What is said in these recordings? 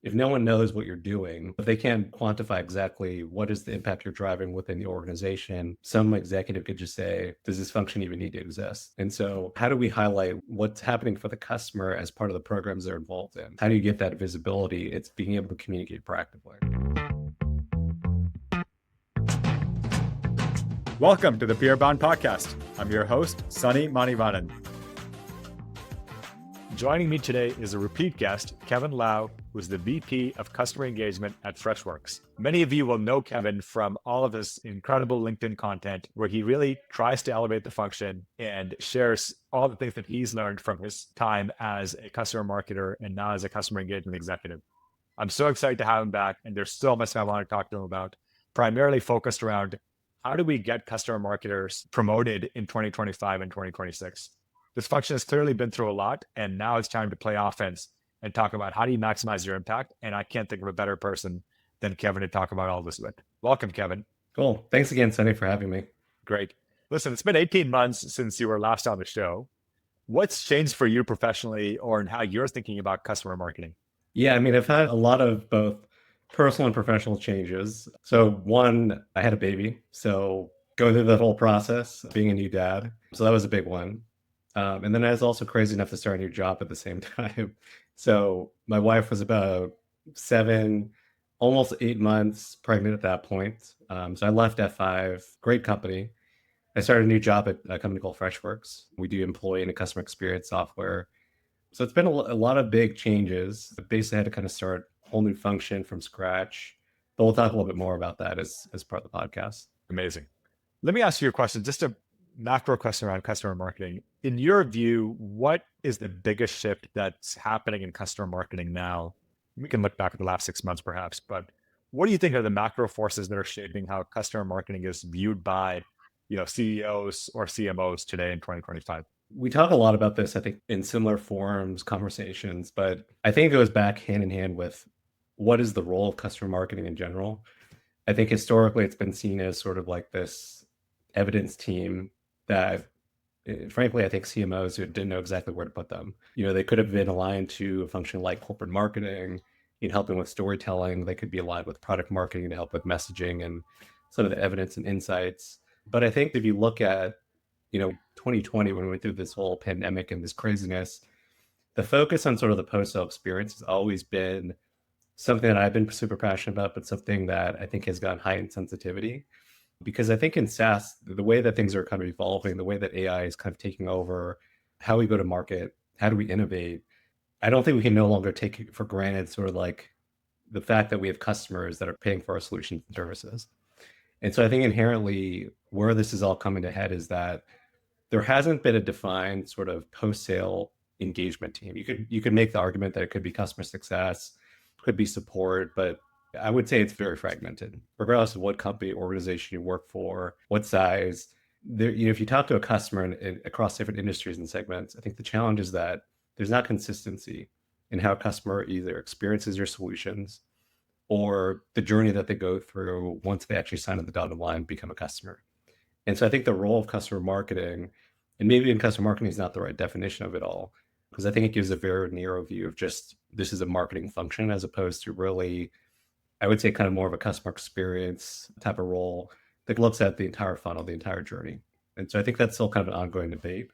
if no one knows what you're doing, if they can't quantify exactly what is the impact you're driving within the organization, some executive could just say, does this function even need to exist? And so how do we highlight what's happening for the customer as part of the programs they're involved in? How do you get that visibility? It's being able to communicate proactively. Welcome to the Peerbound Podcast. I'm your host, Sunny Manivannan. Joining me today is a repeat guest, Kevin Lau, who's the VP of Customer Engagement at Freshworks. Many of you will know Kevin from all of his incredible LinkedIn content, where he really tries to elevate the function and shares all the things that he's learned from his time as a customer marketer and now as a customer engagement executive. I'm so excited to have him back, and there's so much I want to talk to him about, primarily focused around how do we get customer marketers promoted in 2025 and 2026? This function has clearly been through a lot, and now it's time to play offense and talk about how do you maximize your impact. And I can't think of a better person than Kevin to talk about all this with. Welcome, Kevin. Cool. Thanks again, Sunny, for having me. Great. Listen, it's been 18 months since you were last on the show. What's changed for you professionally or in how you're thinking about customer marketing? Yeah, I mean, I've had a lot of both personal and professional changes. So one, I had a baby. So going through that whole process, being a new dad. So that was a big one. And then I was also crazy enough to start a new job at the same time. So my wife was about 7, almost 8 months pregnant at that point. So I left F5, great company. I started a new job at a company called Freshworks. We do employee and customer experience software. So it's been a lot of big changes. Basically, I had to kind of start a whole new function from scratch. But we'll talk a little bit more about that as part of the podcast. Amazing. Let me ask you a question, just a macro question around customer marketing. In your view, what is the biggest shift that's happening in customer marketing now? We can look back at the last 6 months perhaps, but what do you think are the macro forces that are shaping how customer marketing is viewed by, CEOs or CMOs today in 2025? We talk a lot about this, I think, in similar forums, conversations, but I think it goes back hand in hand with what is the role of customer marketing in general. I think historically it's been seen as sort of like this evidence team that, frankly, I think CMOs who didn't know exactly where to put them. They could have been aligned to a function like corporate marketing, helping with storytelling. They could be aligned with product marketing to help with messaging and some of the evidence and insights. But I think if you look at 2020, when we went through this whole pandemic and this craziness, the focus on sort of the post-sale experience has always been something that I've been super passionate about, but something that I think has gotten heightened sensitivity. Because I think in SaaS, the way that things are kind of evolving, the way that AI is kind of taking over how we go to market, how do we innovate, I don't think we can no longer take it for granted sort of like the fact that we have customers that are paying for our solutions and services. And so I think inherently where this is all coming to head is that there hasn't been a defined sort of post-sale engagement team. You could make the argument that it could be customer success, could be support, but I would say it's very fragmented, regardless of what company, organization you work for, what size. If you talk to a customer across different industries and segments, I think the challenge is that there's not consistency in how a customer either experiences your solutions or the journey that they go through once they actually sign on the dotted line and become a customer. And so I think the role of customer marketing, and maybe in customer marketing is not the right definition of it all, because I think it gives a very narrow view of just this is a marketing function as opposed to really, I would say, kind of more of a customer experience type of role that looks at the entire funnel, the entire journey. And so I think that's still kind of an ongoing debate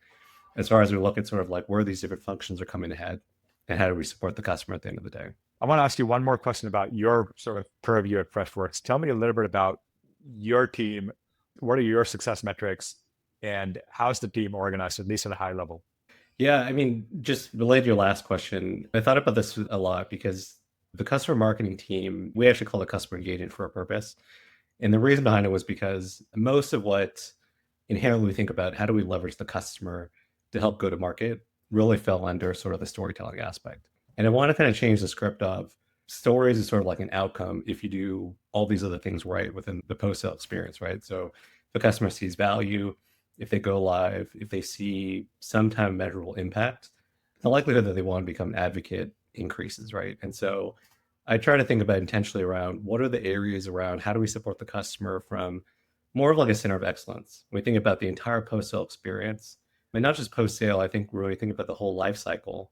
as far as we look at sort of like where these different functions are coming ahead and how do we support the customer at the end of the day. I want to ask you one more question about your sort of purview at Freshworks. Tell me a little bit about your team. What are your success metrics and how's the team organized, at least at a high level? Yeah, I mean, just related to your last question, I thought about this a lot because the customer marketing team, we actually call it customer engagement for a purpose. And the reason behind it was because most of what inherently we think about, how do we leverage the customer to help go to market, really fell under sort of the storytelling aspect. And I want to kind of change the script of stories is sort of like an outcome if you do all these other things right within the post-sale experience, right? So if the customer sees value, if they go live, if they see some type of measurable impact, the likelihood that they want to become an advocate increases, right? And so I try to think about intentionally around what are the areas around how do we support the customer from more of like a center of excellence. When we think about the entire post-sale experience, I mean, not just post-sale, I think really think about the whole life cycle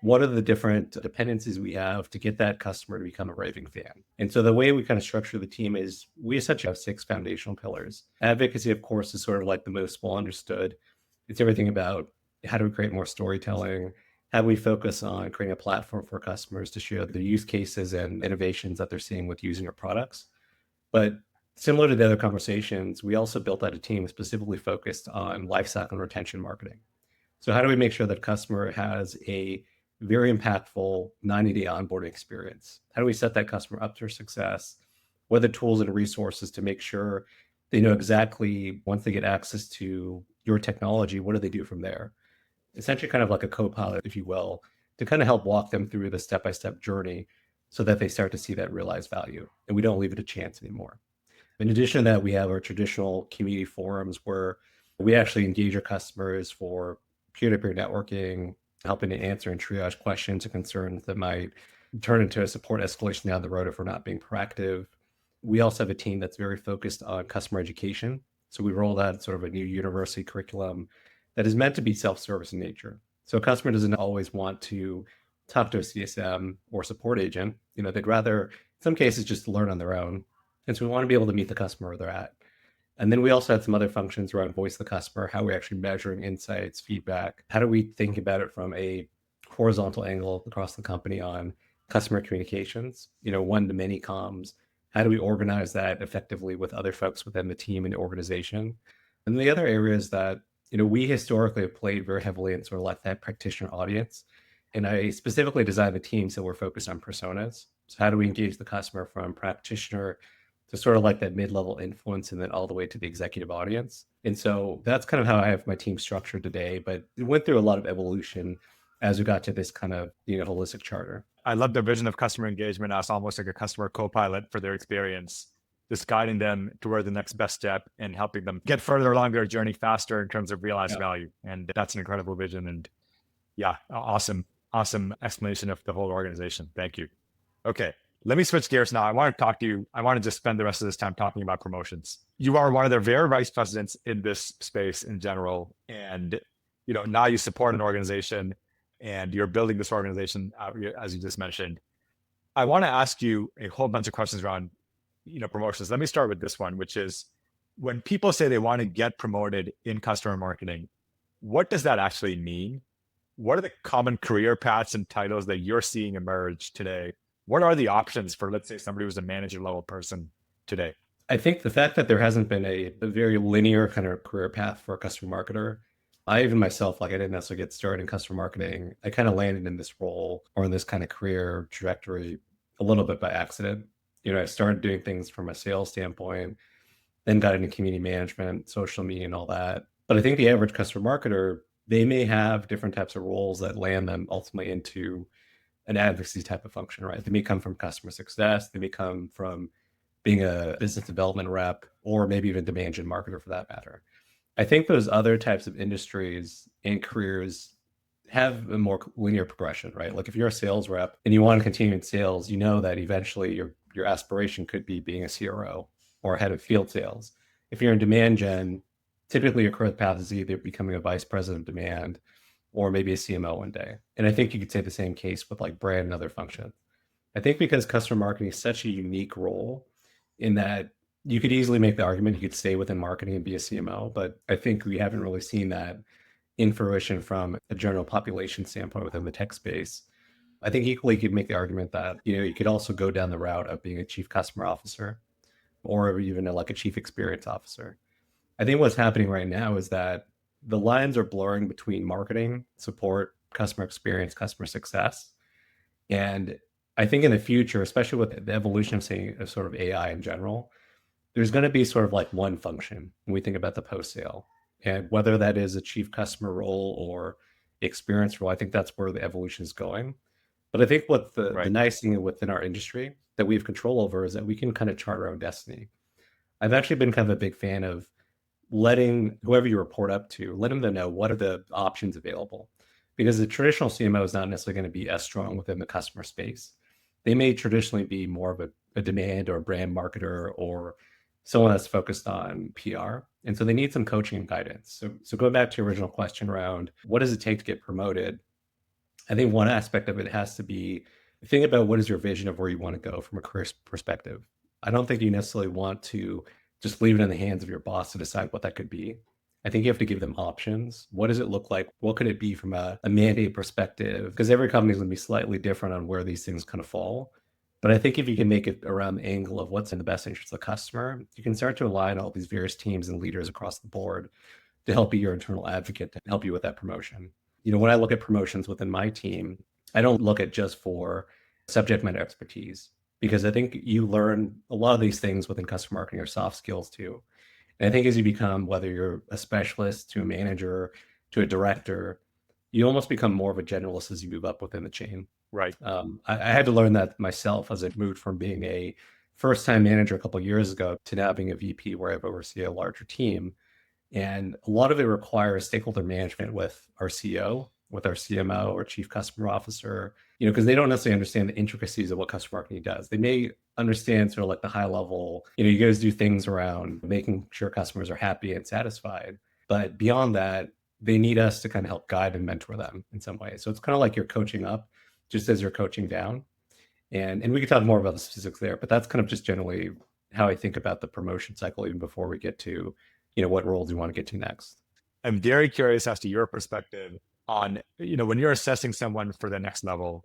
what are the different dependencies we have to get that customer to become a raving fan? And so the way we kind of structure the team is we essentially have 6 foundational pillars. Advocacy, of course, is sort of like the most well understood. It's everything about how do we create more storytelling? How do we focus on creating a platform for customers to share the use cases and innovations that they're seeing with using our products? But similar to the other conversations, we also built out a team specifically focused on lifecycle and retention marketing. So how do we make sure that customer has a very impactful 90-day onboarding experience? How do we set that customer up for success? What are the tools and resources to make sure they know exactly once they get access to your technology, what do they do from there? Essentially kind of like a co-pilot, if you will, to kind of help walk them through the step-by-step journey so that they start to see that realized value and we don't leave it a chance anymore. In addition to that, we have our traditional community forums where we actually engage our customers for peer-to-peer networking, helping to answer and triage questions and concerns that might turn into a support escalation down the road if we're not being proactive. We also have a team that's very focused on customer education. So we rolled out sort of a new university curriculum that is meant to be self-service in nature. So a customer doesn't always want to talk to a CSM or support agent. They'd rather, in some cases, just learn on their own. And so we want to be able to meet the customer where they're at. And then we also had some other functions around voice of the customer, how we're actually measuring insights, feedback. How do we think about it from a horizontal angle across the company on customer communications, one-to-many comms? How do we organize that effectively with other folks within the team and the organization? And the other areas that, we historically have played very heavily in sort of like that practitioner audience. And I specifically designed the team so we're focused on personas. So how do we engage the customer from practitioner to sort of like that mid-level influence and then all the way to the executive audience? And so that's kind of how I have my team structured today, but it went through a lot of evolution as we got to this kind of, holistic charter. I love the vision of customer engagement as almost like a customer co-pilot for their experience, just guiding them toward the next best step and helping them get further along their journey faster in terms of realized value. And that's an incredible vision. And yeah, awesome explanation of the whole organization. Thank you. Okay, let me switch gears now. I want to talk to you. I want to just spend the rest of this time talking about promotions. You are one of the very vice presidents in this space in general. And, now you support an organization and you're building this organization, as you just mentioned. I want to ask you a whole bunch of questions around, promotions. Let me start with this one, which is when people say they want to get promoted in customer marketing, what does that actually mean? What are the common career paths and titles that you're seeing emerge today? What are the options for, let's say, somebody who's a manager level person today? I think the fact that there hasn't been a very linear kind of career path for a customer marketer, I even myself, I didn't necessarily get started in customer marketing. I kind of landed in this role or in this kind of career trajectory a little bit by accident. I started doing things from a sales standpoint, then got into community management, social media and all that. But I think the average customer marketer, they may have different types of roles that land them ultimately into an advocacy type of function, right? They may come from customer success. They may come from being a business development rep, or maybe even demand gen marketer for that matter. I think those other types of industries and careers have a more linear progression, right? Like if you're a sales rep and you want to continue in sales, that eventually your aspiration could be being a CRO or head of field sales. If you're in demand gen, typically your career path is either becoming a vice president of demand or maybe a CMO one day. And I think you could say the same case with like brand and other functions. I think because customer marketing is such a unique role in that you could easily make the argument you could stay within marketing and be a CMO, but I think we haven't really seen that in fruition from a general population standpoint within the tech space. I think equally you could make the argument that, you could also go down the route of being a chief customer officer or even like a chief experience officer. I think what's happening right now is that the lines are blurring between marketing, support, customer experience, customer success. And I think in the future, especially with the evolution of say of sort of AI in general, there's going to be sort of like one function when we think about the post sale. And whether that is a chief customer role or experience role, I think that's where the evolution is going. But I think what the nice thing within our industry that we have control over is that we can kind of chart our own destiny. I've actually been kind of a big fan of letting whoever you report up to, letting them know what are the options available. Because the traditional CMO is not necessarily going to be as strong within the customer space. They may traditionally be more of a demand or a brand marketer or someone that's focused on PR. And so they need some coaching and guidance. So going back to your original question around what does it take to get promoted? I think one aspect of it has to be think about what is your vision of where you want to go from a career perspective. I don't think you necessarily want to just leave it in the hands of your boss to decide what that could be. I think you have to give them options. What does it look like? What could it be from a mandate perspective? Because every company is going to be slightly different on where these things kind of fall. But I think if you can make it around the angle of what's in the best interest of the customer, you can start to align all these various teams and leaders across the board to help be your internal advocate, to help you with that promotion. When I look at promotions within my team, I don't look at just for subject matter expertise, because I think you learn a lot of these things within customer marketing are soft skills too. And I think as you become, whether you're a specialist to a manager to a director, you almost become more of a generalist as you move up within the chain. Right. I had to learn that myself as I moved from being a first-time manager a couple of years ago to now being a VP where I've overseen a larger team. And a lot of it requires stakeholder management with our CEO, with our CMO or chief customer officer, because they don't necessarily understand the intricacies of what customer marketing does. They may understand sort of like the high level, you guys do things around making sure customers are happy and satisfied. But beyond that, they need us to kind of help guide and mentor them in some way. So it's kind of like you're coaching up just as you're coaching down. And we can talk more about the specifics there, but that's kind of just generally how I think about the promotion cycle, even before we get to, what roles you want to get to next. I'm very curious as to your perspective on, when you're assessing someone for the next level,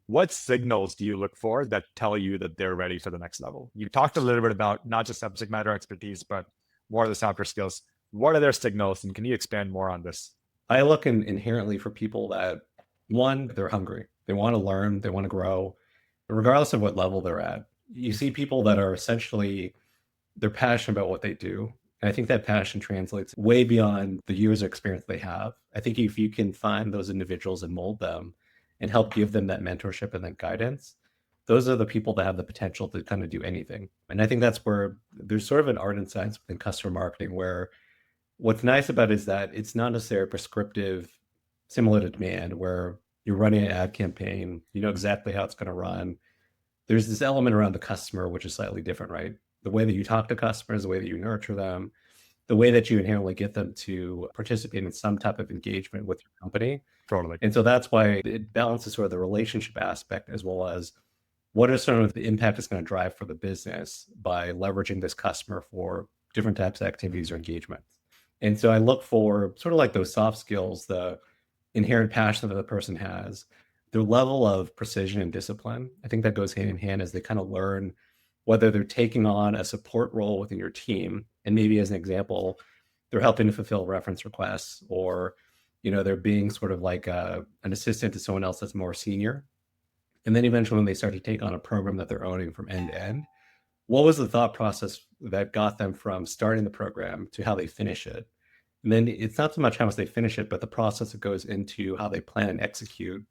what signals do you look for that tell you that they're ready for the next level? You talked a little bit about not just subject matter expertise, but more of the softer skills. What are their signals? And can you expand more on this? I look inherently for people that, one, they're hungry. They want to learn, they want to grow, regardless of what level they're at. You see people that are essentially, they're passionate about what they do. And I think that passion translates way beyond the years of experience they have. I think if you can find those individuals and mold them and help give them that mentorship and that guidance, those are the people that have the potential to kind of do anything. And I think that's where there's sort of an art and science within customer marketing, where what's nice about it is that it's not necessarily prescriptive, similar to demand, where you're running an ad campaign, you know exactly how it's going to run. There's this element around the customer, which is slightly different, right? The way that you talk to customers, the way that you nurture them, the way that you inherently get them to participate in some type of engagement with your company. Totally. And so that's why it balances sort of the relationship aspect, as well as what are some of the impact it's going to drive for the business by leveraging this customer for different types of activities or engagements. And so I look for sort of like those soft skills, the inherent passion that the person has, their level of precision and discipline. I think that goes hand in hand as they kind of learn whether they're taking on a support role within your team. And maybe as an example, they're helping to fulfill reference requests, or, they're being sort of like an assistant to someone else that's more senior. And then eventually when they start to take on a program that they're owning from end to end, what was the thought process that got them from starting the program to how they finish it? And then it's not so much how much they finish it, but the process that goes into how they plan and execute,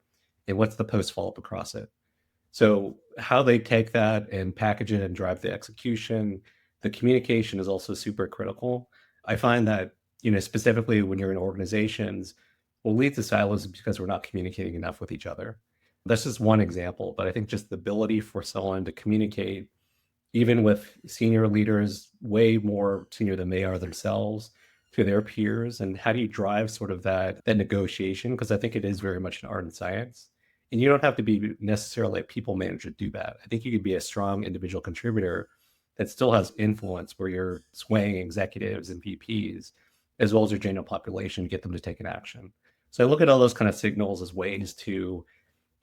and what's the post follow-up across it. So how they take that and package it and drive the execution, the communication is also super critical. I find that, specifically when you're in organizations, what leads to silos is because we're not communicating enough with each other. That's just one example, but I think just the ability for someone to communicate, even with senior leaders, way more senior than they are themselves, to their peers, and how do you drive sort of that negotiation? Because I think it is very much an art and science. And you don't have to be necessarily a people manager to do that. I think you could be a strong individual contributor that still has influence, where you're swaying executives and VPs, as well as your general population, to get them to take an action. So I look at all those kind of signals as ways to,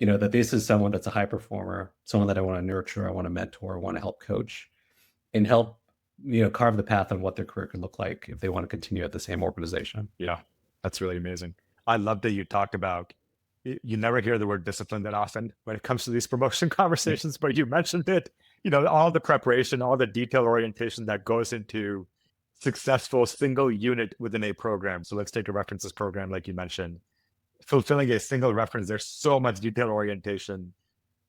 that this is someone that's a high performer, someone that I want to nurture, I want to mentor, I want to help coach, and help, carve the path on what their career could look like if they want to continue at the same organization. Yeah, that's really amazing. I love that you talked about, you never hear the word discipline that often when it comes to these promotion conversations, but you mentioned it, all the preparation, all the detail orientation that goes into successful single unit within a program. So let's take a references program, like you mentioned, fulfilling a single reference. There's so much detail orientation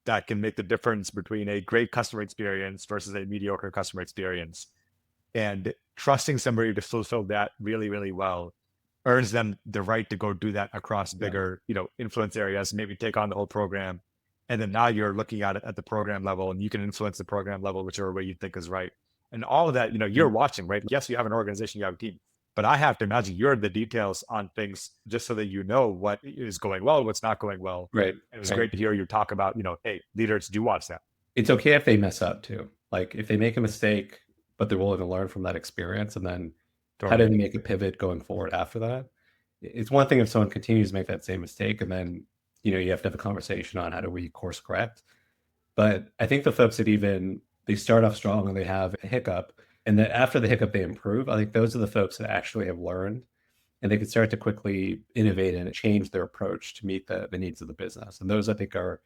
that can make the difference between a great customer experience versus a mediocre customer experience. And trusting somebody to fulfill that really, really well earns them the right to go do that across bigger, influence areas, maybe take on the whole program. And then now you're looking at it at the program level, and you can influence the program level, whichever way you think is right. And all of that, you're watching, right? Yes, you have an organization, you have a team, but I have to imagine you're in the details on things just so that you know what is going well, what's not going well. Right. It was Right. great to hear you talk about, hey, leaders do watch that. It's okay if they mess up too. Like if they make a mistake, but they're willing to learn from that experience, and then how do they make a pivot going forward after that? It's one thing if someone continues to make that same mistake, and then you have to have a conversation on how do we course correct. But I think the folks that they start off strong and they have a hiccup, and then after the hiccup they improve. I think those are the folks that actually have learned, and they can start to quickly innovate and change their approach to meet the needs of the business. And those I think are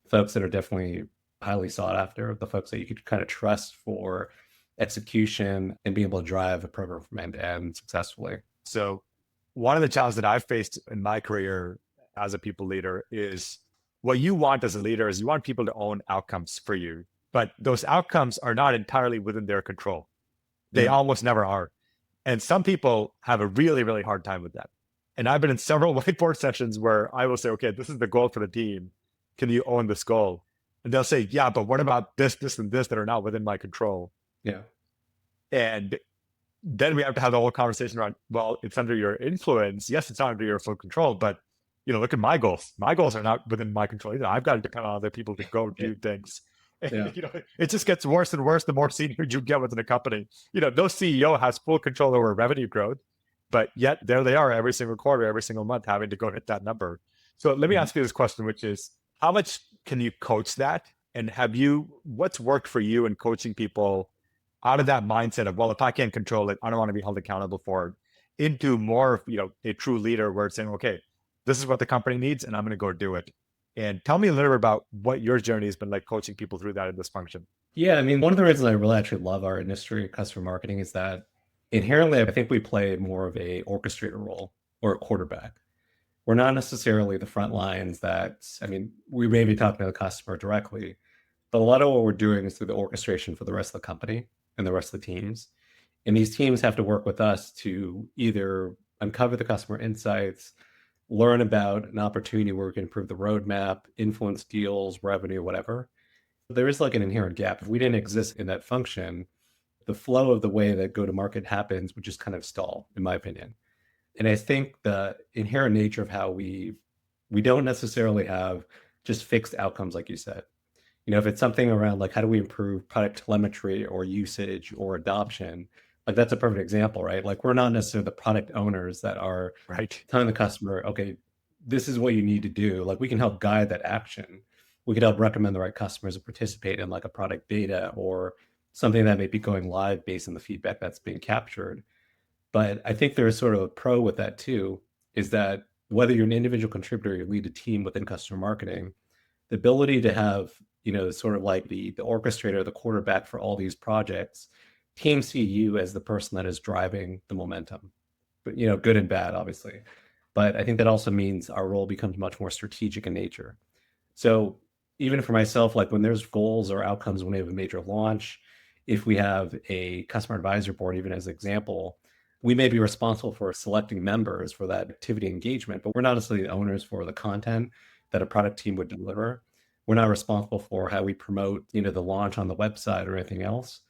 folks that are definitely highly sought after, the folks that you could kind of trust for execution and being able to drive a program from end to end successfully. So one of the challenges that I've faced in my career as a people leader is what you want as a leader is you want people to own outcomes for you, but those outcomes are not entirely within their control. They almost never are. And some people have a really, really hard time with that. And I've been in several whiteboard sessions where I will say, okay, this is the goal for the team. Can you own this goal? And they'll say, yeah, but what about this, this, and this that are not within my control? Yeah. And then we have to have the whole conversation around, well, it's under your influence. Yes, it's not under your full control, but look at my goals. My goals are not within my control either. I've got to depend on other people to go do things. And, it just gets worse and worse the more senior you get within a company. No CEO has full control over revenue growth, but yet there they are every single quarter, every single month having to go hit that number. So let me ask you this question, which is, how much can you coach that? And what's worked for you in coaching people out of that mindset of, well, if I can't control it, I don't want to be held accountable for it, into more of, a true leader where it's saying, okay, this is what the company needs and I'm going to go do it. And tell me a little bit about what your journey has been like coaching people through that in this function. Yeah, I mean, one of the reasons I really actually love our industry, customer marketing, is that inherently, I think we play more of a orchestrator role or a quarterback. We're not necessarily the front lines we may be talking to the customer directly, but a lot of what we're doing is through the orchestration for the rest of the company and the rest of the teams. And these teams have to work with us to either uncover the customer insights, learn about an opportunity where we can improve the roadmap, influence deals, revenue, whatever. There is like an inherent gap. If we didn't exist in that function, the flow of the way that go-to-market happens would just kind of stall, in my opinion. And I think the inherent nature of how we don't necessarily have just fixed outcomes, like you said. If it's something around like how do we improve product telemetry or usage or adoption, like that's a perfect example, right? Like we're not necessarily the product owners that are telling the customer, okay, this is what you need to do. Like we can help guide that action. We could help recommend the right customers to participate in like a product beta or something that may be going live based on the feedback that's being captured. But I think there's sort of a pro with that too, is that whether you're an individual contributor, you lead a team within customer marketing, the ability to have, sort of like the orchestrator, the quarterback for all these projects, teams see you as the person that is driving the momentum, but good and bad, obviously. But I think that also means our role becomes much more strategic in nature. So even for myself, like when there's goals or outcomes, when we have a major launch, if we have a customer advisory board, even as an example, we may be responsible for selecting members for that activity engagement, but we're not necessarily the owners for the content that a product team would deliver. We're not responsible for how we promote, the launch on the website or anything else,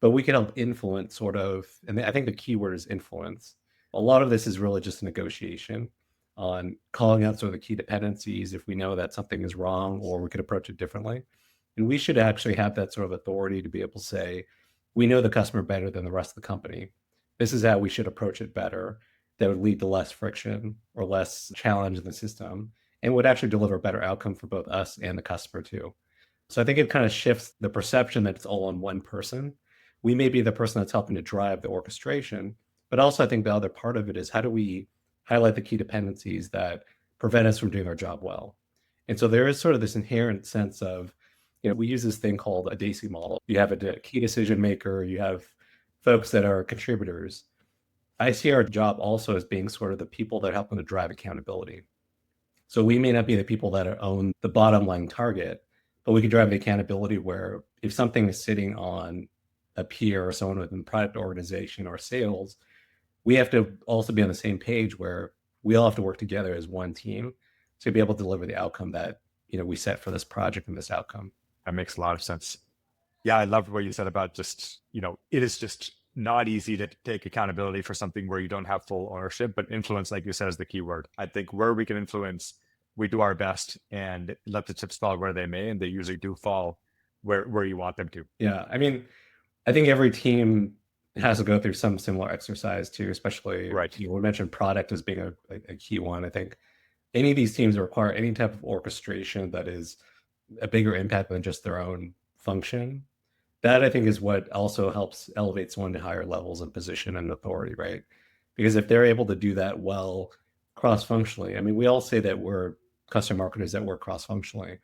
but we can help influence sort of, and I think the key word is influence. A lot of this is really just a negotiation on calling out sort of the key dependencies if we know that something is wrong or we could approach it differently. And we should actually have that sort of authority to be able to say, we know the customer better than the rest of the company. This is how we should approach it better. That would lead to less friction or less challenge in the system and would actually deliver a better outcome for both us and the customer too. So I think it kind of shifts the perception that it's all on one person. We may be the person that's helping to drive the orchestration, but also I think the other part of it is how do we highlight the key dependencies that prevent us from doing our job well? And so there is sort of this inherent sense of, we use this thing called a DAISY model. You have a key decision maker, you have folks that are contributors. I see our job also as being sort of the people that help them to drive accountability. So we may not be the people that own the bottom line target, but we can drive the accountability where if something is sitting on a peer or someone within the product organization or sales, we have to also be on the same page where we all have to work together as one team to be able to deliver the outcome that we set for this project and this outcome. That makes a lot of sense. Yeah, I loved what you said about just, it is just not easy to take accountability for something where you don't have full ownership, but influence, like you said, is the key word. I think where we can influence, we do our best and let the chips fall where they may, and they usually do fall where you want them to. Yeah. I mean, I think every team has to go through some similar exercise too, especially, Right. we mentioned product as being a key one. I think any of these teams require any type of orchestration that is a bigger impact than just their own function. That I think is what also helps elevate someone to higher levels of position and authority, right? Because if they're able to do that well cross-functionally, I mean, we all say that we're custom marketers that work cross-functionally,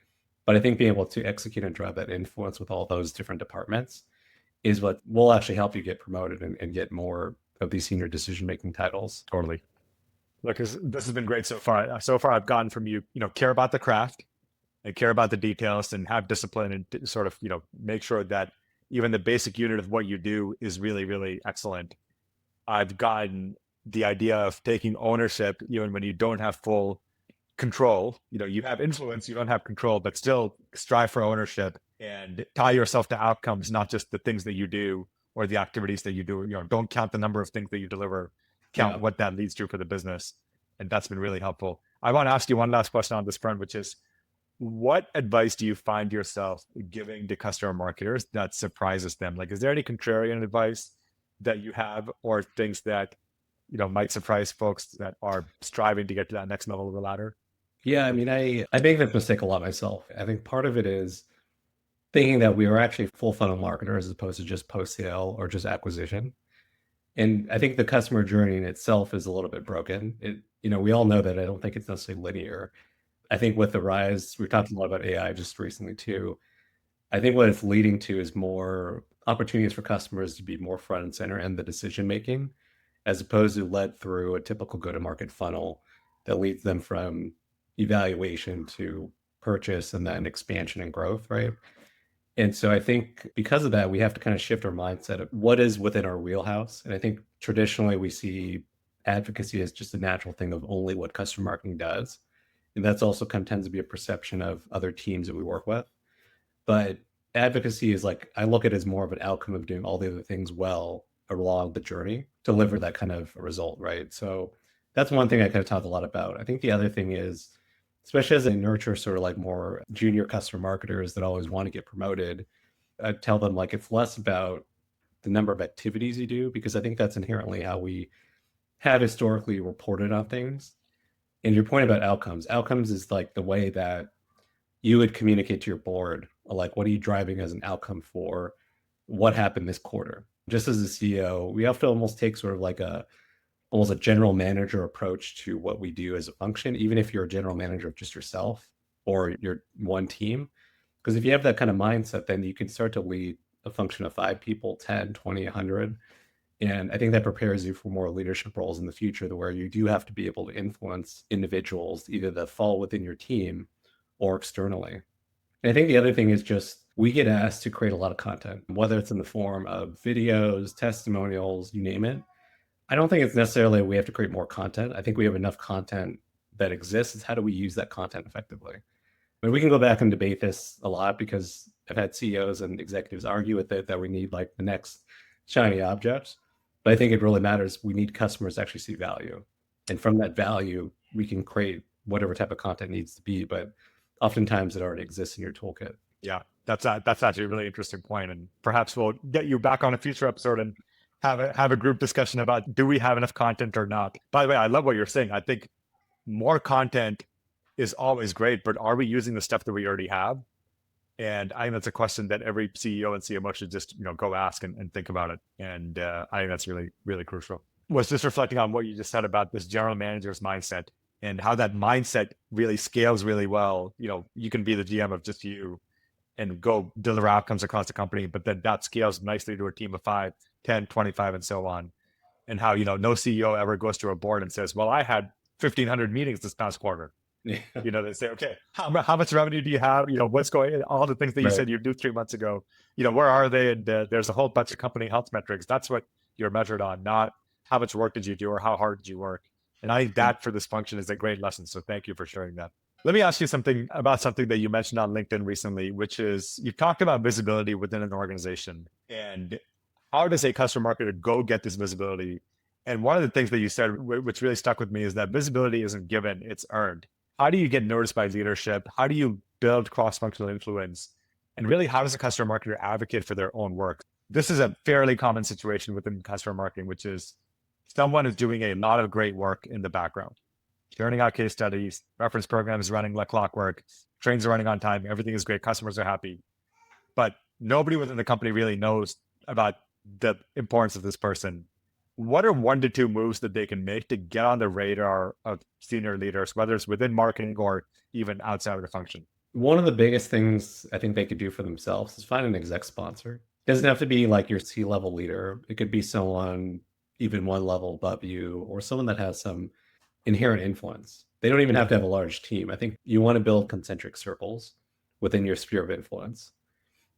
but I think being able to execute and drive that influence with all those different departments is what will actually help you get promoted and get more of these senior decision-making titles. Totally. Look, this has been great so far. So far, I've gotten from you, care about the craft and care about the details and have discipline and sort of, make sure that even the basic unit of what you do is really, really excellent. I've gotten the idea of taking ownership, even when you don't have full control. You have influence, you don't have control, but still strive for ownership and tie yourself to outcomes, not just the things that you do or the activities that you do. Don't count the number of things that you deliver, count what that leads to for the business. And that's been really helpful. I want to ask you one last question on this front, which is, what advice do you find yourself giving to customer marketers that surprises them? Like, is there any contrarian advice that you have or things that, might surprise folks that are striving to get to that next level of the ladder? Yeah, I mean, I make that mistake a lot myself. I think part of it is thinking that we are actually full funnel marketers as opposed to just post sale or just acquisition. And I think the customer journey in itself is a little bit broken. We all know that. I don't think it's necessarily linear. I think with the rise, we talked a lot about AI just recently too. I think what it's leading to is more opportunities for customers to be more front and center in the decision making, as opposed to led through a typical go-to-market funnel that leads them from evaluation to purchase and then expansion and growth, right? And so I think because of that, we have to kind of shift our mindset of what is within our wheelhouse. And I think traditionally we see advocacy as just a natural thing of only what customer marketing does. And that's also kind of tends to be a perception of other teams that we work with. But advocacy is like, I look at it as more of an outcome of doing all the other things well along the journey to deliver that kind of result, right? So that's one thing I kind of talk a lot about. I think the other thing is, especially as I nurture sort of like more junior customer marketers that always want to get promoted, I tell them like it's less about the number of activities you do, because I think that's inherently how we have historically reported on things. And your point about outcomes is like the way that you would communicate to your board, like what are you driving as an outcome for what happened this quarter? Just as a CEO, we have to almost take sort of like almost a general manager approach to what we do as a function, even if you're a general manager of just yourself or you're one team. Because if you have that kind of mindset, then you can start to lead a function of 5 people, 10, 20, 100. And I think that prepares you for more leadership roles in the future, where you do have to be able to influence individuals, either that fall within your team or externally. And I think the other thing is just we get asked to create a lot of content, whether it's in the form of videos, testimonials, you name it. I don't think it's necessarily we have to create more content. I think we have enough content that exists. It's how do we use that content effectively? But we can go back and debate this a lot, because I've had CEOs and executives argue with it that we need like the next shiny object. But I think it really matters. We need customers to actually see value. And from that value, we can create whatever type of content needs to be. But oftentimes it already exists in your toolkit. Yeah, that's actually a really interesting point. And perhaps we'll get you back on a future episode and have a group discussion about, do we have enough content or not? By the way, I love what you're saying. I think more content is always great, but are we using the stuff that we already have? And I think that's a question that every CEO and CMO should just go ask and think about it. And I think that's really, really crucial. Was just reflecting on what you just said about this general manager's mindset and how that mindset really scales really well. You can be the GM of just you and go deliver outcomes across the company, but then that scales nicely to a team of 5, 10, 25, and so on. And how, no CEO ever goes to a board and says, well, I had 1,500 meetings this past quarter. Yeah. They say, okay, how much revenue do you have? What's going on? All the things that you said you do 3 months ago, where are they? And there's a whole bunch of company health metrics. That's what you're measured on, not how much work did you do or how hard did you work. And I think that for this function is a great lesson. So thank you for sharing that. Let me ask you something about something that you mentioned on LinkedIn recently, which is you talked about visibility within an organization and how does a customer marketer go get this visibility? And one of the things that you said, which really stuck with me, is that visibility isn't given, it's earned. How do you get noticed by leadership? How do you build cross-functional influence? And really, how does a customer marketer advocate for their own work? This is a fairly common situation within customer marketing, which is someone is doing a lot of great work in the background, churning out case studies, reference programs running like clockwork, trains are running on time, everything is great, customers are happy. But nobody within the company really knows about the importance of this person. What are 1 to 2 moves that they can make to get on the radar of senior leaders, whether it's within marketing or even outside of the function? One of the biggest things I think they could do for themselves is find an exec sponsor. It doesn't have to be like your C-level leader. It could be someone even one level above you, or someone that has some inherent influence. They don't even have to have a large team. I think you want to build concentric circles within your sphere of influence.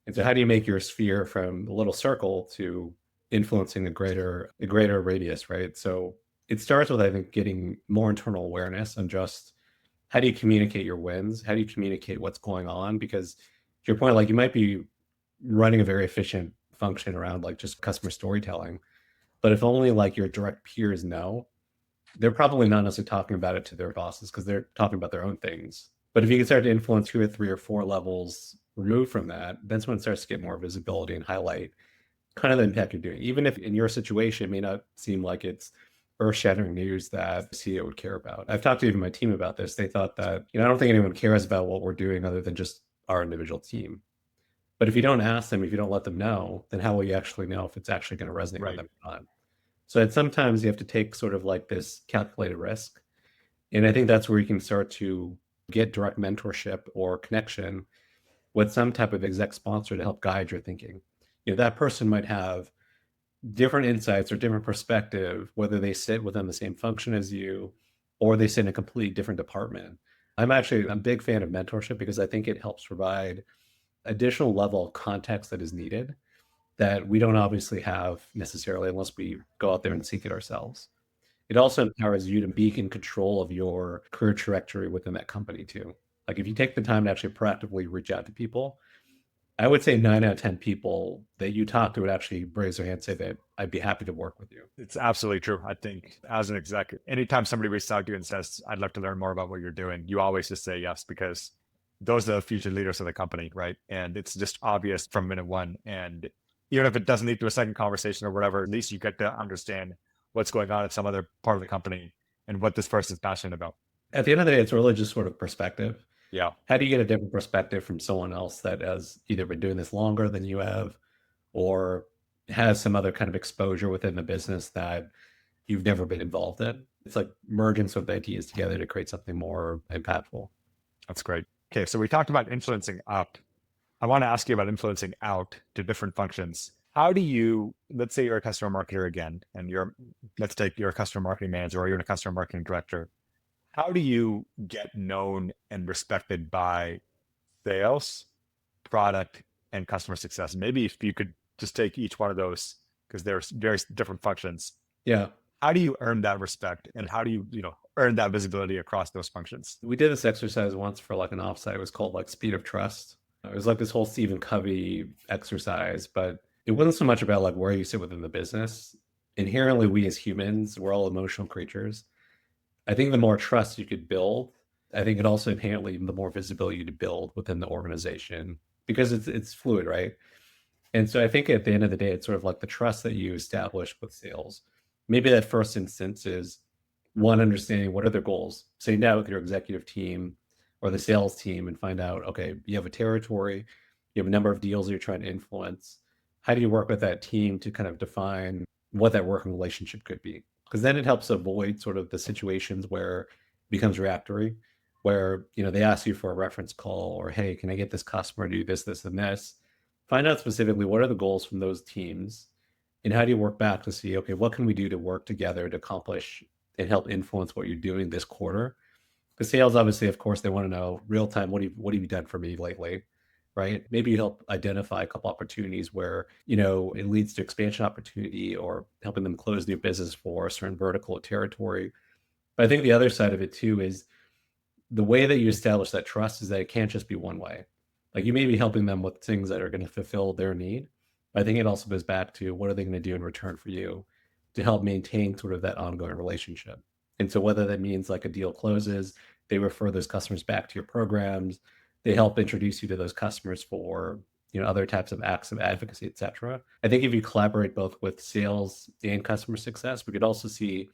And so how do you make your sphere from a little circle to influencing a greater radius, right? So it starts with, I think, getting more internal awareness on just how do you communicate your wins? How do you communicate what's going on? Because to your point, like you might be running a very efficient function around like just customer storytelling, but if only like your direct peers know, they're probably not necessarily talking about it to their bosses because they're talking about their own things. But if you can start to influence 2 or 3 or 4 levels removed from that, that's when it starts to get more visibility and highlight kind of the impact you're doing. Even if in your situation, it may not seem like it's earth-shattering news that the CEO would care about. I've talked to even my team about this. They thought that, I don't think anyone cares about what we're doing other than just our individual team. But if you don't ask them, if you don't let them know, then how will you actually know if it's actually going to resonate with them or not? So sometimes you have to take sort of like this calculated risk. And I think that's where you can start to get direct mentorship or connection with some type of exec sponsor to help guide your thinking. That person might have different insights or different perspective, whether they sit within the same function as you or they sit in a completely different department. I'm a big fan of mentorship because I think it helps provide additional level of context that is needed that we don't obviously have necessarily unless we go out there and seek it ourselves. It also empowers you to be in control of your career trajectory within that company too. Like if you take the time to actually proactively reach out to people, I would say 9 out of 10 people that you talk to would actually raise their hand and say that I'd be happy to work with you. It's absolutely true. I think as an exec, anytime somebody reaches out to you and says, I'd love to learn more about what you're doing, you always just say yes, because those are the future leaders of the company, right? And it's just obvious from minute one. And even if it doesn't lead to a second conversation or whatever, at least you get to understand what's going on at some other part of the company and what this person's passionate about. At the end of the day, it's really just sort of perspective. Yeah. How do you get a different perspective from someone else that has either been doing this longer than you have or has some other kind of exposure within the business that you've never been involved in? It's like merging some of the ideas together to create something more impactful. That's great. Okay, so we talked about influencing up. I want to ask you about influencing out to different functions. How do you, let's say you're a customer marketer again, and let's take you're a customer marketing manager or you're a customer marketing director. How do you get known and respected by sales, product, and customer success? Maybe if you could just take each one of those, because there's various different functions. Yeah. How do you earn that respect, and how do you, earn that visibility across those functions? We did this exercise once for like an offsite. It was called like Speed of Trust. It was like this whole Stephen Covey exercise, but it wasn't so much about like where you sit within the business. Inherently, we as humans, we're all emotional creatures. I think the more trust you could build, I think it also inherently the more visibility to build within the organization because it's fluid, right? And so I think at the end of the day, it's sort of like the trust that you establish with sales. Maybe that first instance is one, understanding what are their goals. Sitting down with your executive team or the sales team and find out, okay, you have a territory, you have a number of deals that you're trying to influence. How do you work with that team to kind of define what that working relationship could be? Because then it helps avoid sort of the situations where it becomes reactory, where they ask you for a reference call or, hey, can I get this customer to do this, this, and this? Find out specifically what are the goals from those teams and how do you work back to see, okay, what can we do to work together to accomplish and help influence what you're doing this quarter? Because sales, obviously, of course, they want to know real time, what have you done for me lately? Right? Maybe you help identify a couple opportunities where, it leads to expansion opportunity or helping them close new business for a certain vertical or territory. But I think the other side of it too is the way that you establish that trust is that it can't just be one way. Like you may be helping them with things that are going to fulfill their need, I think it also goes back to what are they going to do in return for you to help maintain sort of that ongoing relationship. And so whether that means like a deal closes, they refer those customers back to your programs, they help introduce you to those customers for other types of acts of advocacy, et cetera. I think if you collaborate both with sales and customer success, we could also see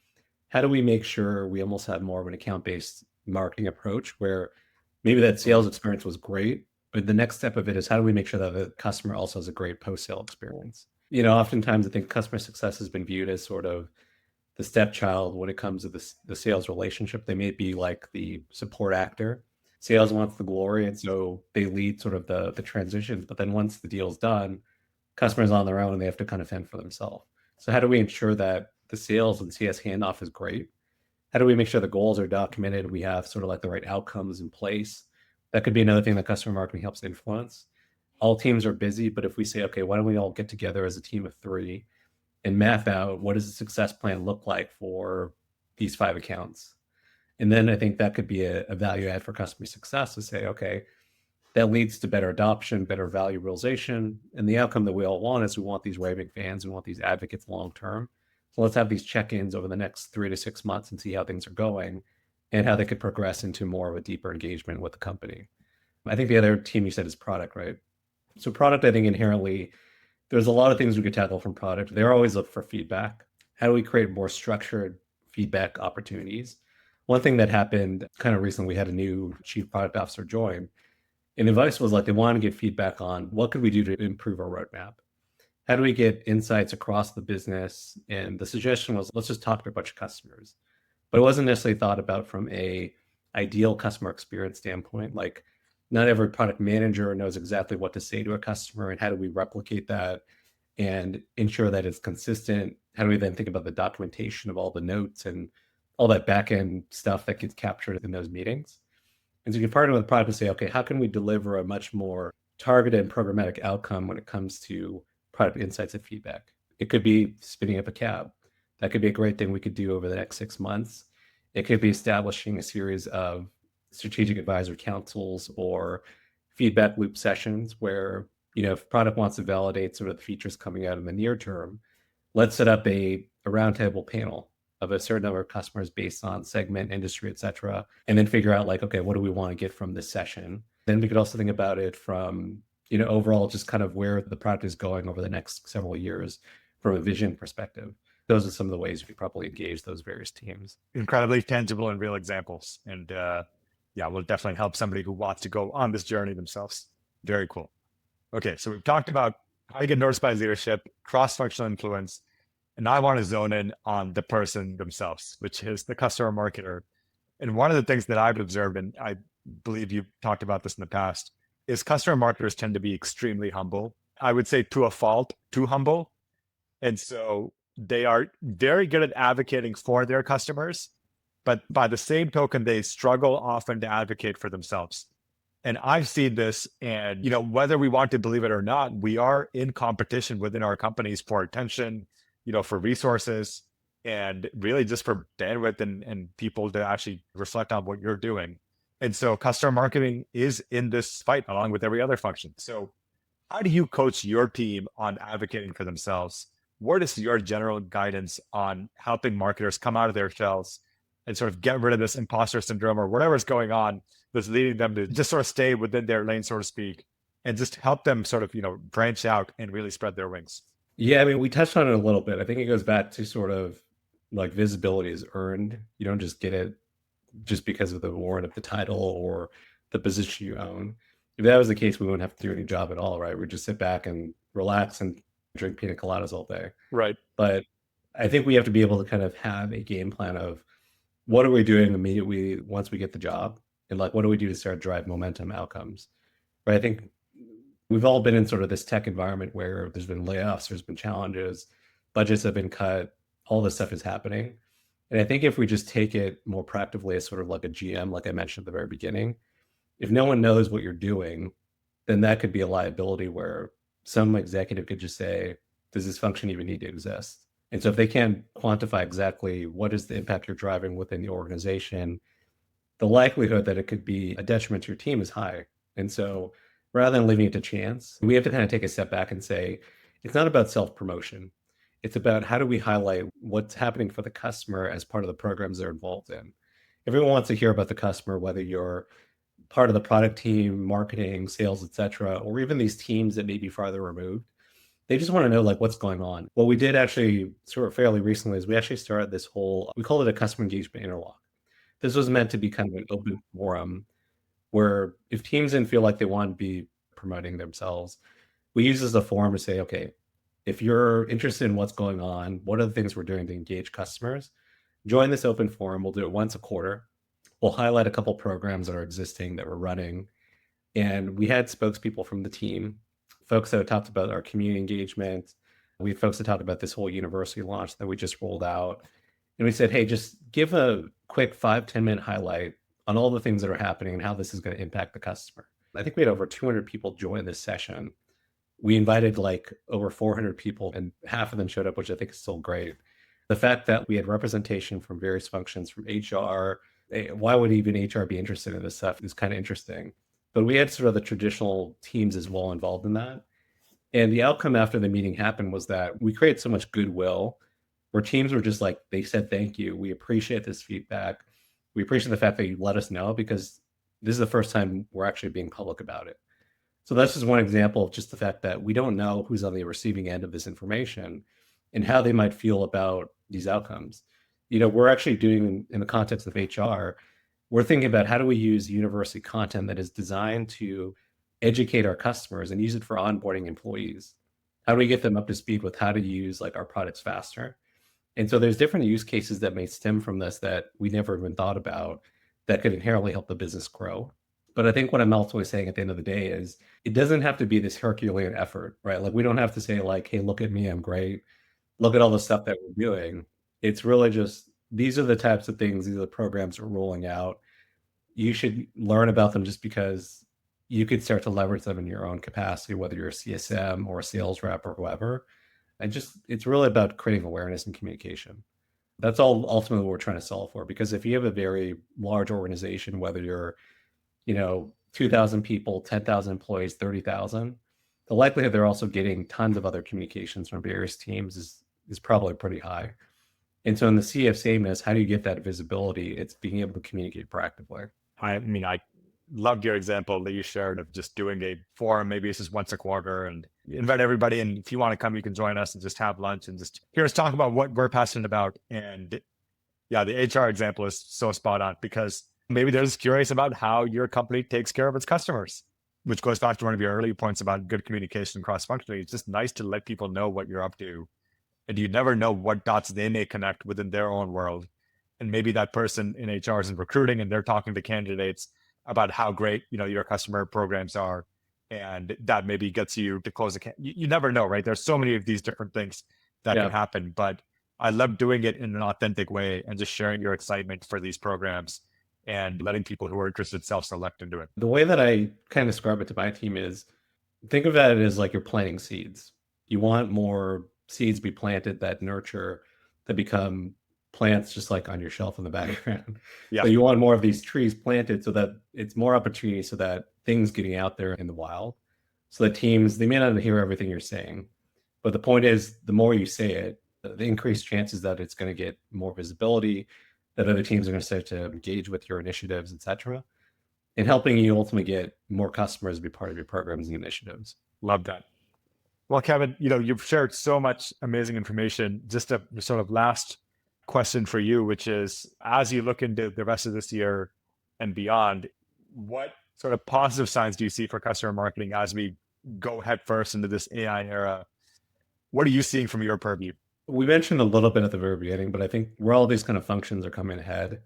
how do we make sure we almost have more of an account-based marketing approach where maybe that sales experience was great, but the next step of it is how do we make sure that the customer also has a great post-sale experience? Oftentimes I think customer success has been viewed as sort of the stepchild when it comes to the sales relationship. They may be like the support actor. Sales wants the glory, and so they lead sort of the transitions. But then once the deal's done, customers on their own, and they have to kind of fend for themselves. So how do we ensure that the sales and CS handoff is great? How do we make sure the goals are documented? We have sort of like the right outcomes in place. That could be another thing that customer marketing helps influence. All teams are busy, but if we say, okay, why don't we all get together as a team of 3 and map out what does the success plan look like for these 5 accounts? And then I think that could be a value add for customer success to say, okay, that leads to better adoption, better value realization. And the outcome that we all want is we want these raving fans, we want these advocates long term. So let's have these check-ins over the next 3 to 6 months and see how things are going and how they could progress into more of a deeper engagement with the company. I think the other team you said is product, right? So product, I think inherently, there's a lot of things we could tackle from product. They're always up for feedback. How do we create more structured feedback opportunities? One thing that happened kind of recently, we had a new chief product officer join. And the advice was like they wanted to get feedback on what could we do to improve our roadmap? How do we get insights across the business? And the suggestion was let's just talk to a bunch of customers. But it wasn't necessarily thought about from a ideal customer experience standpoint. Like not every product manager knows exactly what to say to a customer and how do we replicate that and ensure that it's consistent. How do we then think about the documentation of all the notes and all that back-end stuff that gets captured in those meetings? And so you can partner with the product and say, okay, how can we deliver a much more targeted and programmatic outcome when it comes to product insights and feedback? It could be spinning up a cab. That could be a great thing we could do over the next 6 months. It could be establishing a series of strategic advisor councils or feedback loop sessions where, if product wants to validate sort of the features coming out in the near term, let's set up a roundtable panel of a certain number of customers based on segment, industry, et cetera, and then figure out like, okay, what do we want to get from this session? Then we could also think about it from, overall just kind of where the product is going over the next several years from a vision perspective. Those are some of the ways we probably engage those various teams. Incredibly tangible and real examples. And will definitely help somebody who wants to go on this journey themselves. Very cool. Okay, so we've talked about how you get noticed by leadership, cross-functional influence, and I want to zone in on the person themselves, which is the customer marketer. And one of the things that I've observed, and I believe you've talked about this in the past, is customer marketers tend to be extremely humble. I would say to a fault, too humble. And so they are very good at advocating for their customers, but by the same token, they struggle often to advocate for themselves. And I've seen this, and whether we want to believe it or not, we are in competition within our companies for attention, for resources, and really just for bandwidth and people to actually reflect on what you're doing. And so customer marketing is in this fight along with every other function. So how do you coach your team on advocating for themselves? What is your general guidance on helping marketers come out of their shells and sort of get rid of this imposter syndrome or whatever's going on that's leading them to just sort of stay within their lane, so to speak, and just help them sort of, branch out and really spread their wings? Yeah, I mean, we touched on it a little bit. I think it goes back to sort of like visibility is earned. You don't just get it just because of the warrant of the title or the position you own. If that was the case, we wouldn't have to do any job at all, right? We'd just sit back and relax and drink pina coladas all day. Right. But I think we have to be able to kind of have a game plan of what are we doing immediately once we get the job? And like, what do we do to start drive momentum outcomes? Right. I think we've all been in sort of this tech environment where there's been layoffs, there's been challenges, budgets have been cut, all this stuff is happening. And I think if we just take it more proactively as sort of like a GM, like I mentioned at the very beginning, if no one knows what you're doing, then that could be a liability where some executive could just say, does this function even need to exist? And so if they can't quantify exactly what is the impact you're driving within the organization, the likelihood that it could be a detriment to your team is high. And so rather than leaving it to chance, we have to kind of take a step back and say, It's not about self-promotion. It's about how do we highlight what's happening for the customer as part of the programs they're involved in. Everyone wants to hear about the customer, whether you're part of the product team, marketing, sales, et cetera, or even these teams that may be farther removed. They just want to know like what's going on. What we did actually sort of fairly recently is we actually started this whole, we call it a customer engagement interlock. This was meant to be kind of an open forum where if teams didn't feel like they want to be promoting themselves, we use this as a forum to say, okay, if you're interested in what's going on, what are the things we're doing to engage customers, join this open forum. We'll do it once a quarter. We'll highlight a couple programs that are existing that we're running. And we had spokespeople from the team, folks that talked about our community engagement. We had folks that talked about this whole university launch that we just rolled out. And we said, hey, just give a quick 5-10 minute highlight on all the things that are happening and how this is going to impact the customer. I think we had over 200 people join this session. We invited like over 400 people and half of them showed up, which I think is still great. The fact that we had representation from various functions, from HR, why would even HR be interested in this stuff is kind of interesting. But we had sort of the traditional teams as well involved in that. And the outcome after the meeting happened was that we created so much goodwill where teams were just like, they said, thank you. We appreciate this feedback. We appreciate the fact that you let us know because this is the first time we're actually being public about it. So that's just one example of just the fact that we don't know who's on the receiving end of this information and how they might feel about these outcomes. We're actually doing in the context of HR, we're thinking about how do we use university content that is designed to educate our customers and use it for onboarding employees. How do we get them up to speed with how to use like our products faster? And so there's different use cases that may stem from this that we never even thought about that could inherently help the business grow. But I think what I'm ultimately saying at the end of the day is it doesn't have to be this Herculean effort, right? Like we don't have to say like, hey, look at me, I'm great. Look at all the stuff that we're doing. It's really just, these are the types of things, these are the programs we're rolling out. You should learn about them just because you could start to leverage them in your own capacity, whether you're a CSM or a sales rep or whoever. And just, it's really about creating awareness and communication. That's all ultimately what we're trying to solve for. Because if you have a very large organization, whether you're, 2,000 people, 10,000 employees, 30,000, the likelihood they're also getting tons of other communications from various teams is probably pretty high. And so in the sea of sameness, how do you get that visibility? It's being able to communicate proactively. I mean, I loved your example that you shared of just doing a forum. Maybe it's just once a quarter and invite everybody. And if you want to come, you can join us and just have lunch and just hear us talk about what we're passionate about. And yeah, the HR example is so spot on because maybe they're just curious about how your company takes care of its customers, which goes back to one of your earlier points about good communication cross-functionally. It's just nice to let people know what you're up to. And you never know what dots they may connect within their own world. And maybe that person in HR is in recruiting and they're talking to candidates about how great, your customer programs are. And that maybe gets you to close you never know, right? There's so many of these different things that can happen, but I love doing it in an authentic way and just sharing your excitement for these programs and letting people who are interested self-select into it. The way that I kind of describe it to my team is think of that as like you're planting seeds. You want more seeds be planted that nurture, that become plants just like on your shelf in the background. So you want more of these trees planted so that it's more opportunity so that things getting out there in the wild. So the teams, they may not hear everything you're saying, but the point is the more you say it, the increased chances that it's going to get more visibility, that other teams are going to start to engage with your initiatives, et cetera, and helping you ultimately get more customers to be part of your programs and initiatives. Love that. Well, Kevin, you've shared so much amazing information. Just a sort of last question for you, which is, as you look into the rest of this year and beyond, what sort of positive signs do you see for customer marketing as we go headfirst into this AI era? What are you seeing from your purview? We mentioned a little bit at the very beginning, but I think where all these kind of functions are coming ahead,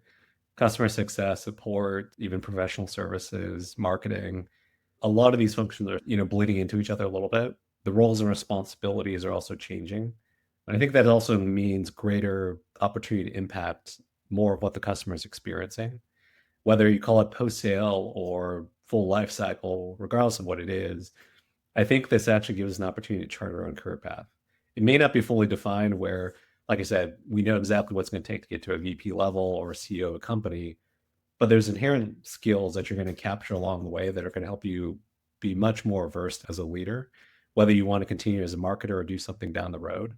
customer success, support, even professional services, marketing, a lot of these functions are, bleeding into each other a little bit. The roles and responsibilities are also changing. And I think that also means greater opportunity to impact more of what the customer is experiencing, whether you call it post-sale or full life cycle, regardless of what it is. I think this actually gives us an opportunity to chart our own career path. It may not be fully defined where, like I said, we know exactly what's going to take to get to a VP level or a CEO of a company, but there's inherent skills that you're going to capture along the way that are going to help you be much more versed as a leader, whether you want to continue as a marketer or do something down the road.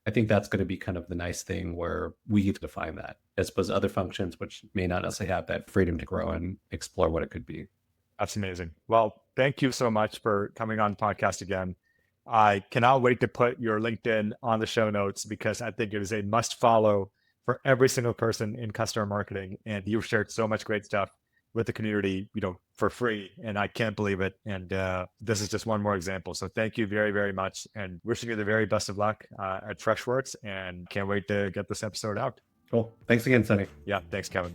I think that's going to be kind of the nice thing where we get to define that, as opposed to other functions which may not necessarily have that freedom to grow and explore what it could be. That's amazing. Well, thank you so much for coming on the podcast again. I cannot wait to put your LinkedIn on the show notes because I think it is a must follow for every single person in customer marketing. And you've shared so much great stuff with the community, for free. And I can't believe it. And this is just one more example. So thank you very, very much. And wishing you the very best of luck at Freshworks. And can't wait to get this episode out. Cool. Thanks again, Sunny. Yeah. Thanks, Kevin.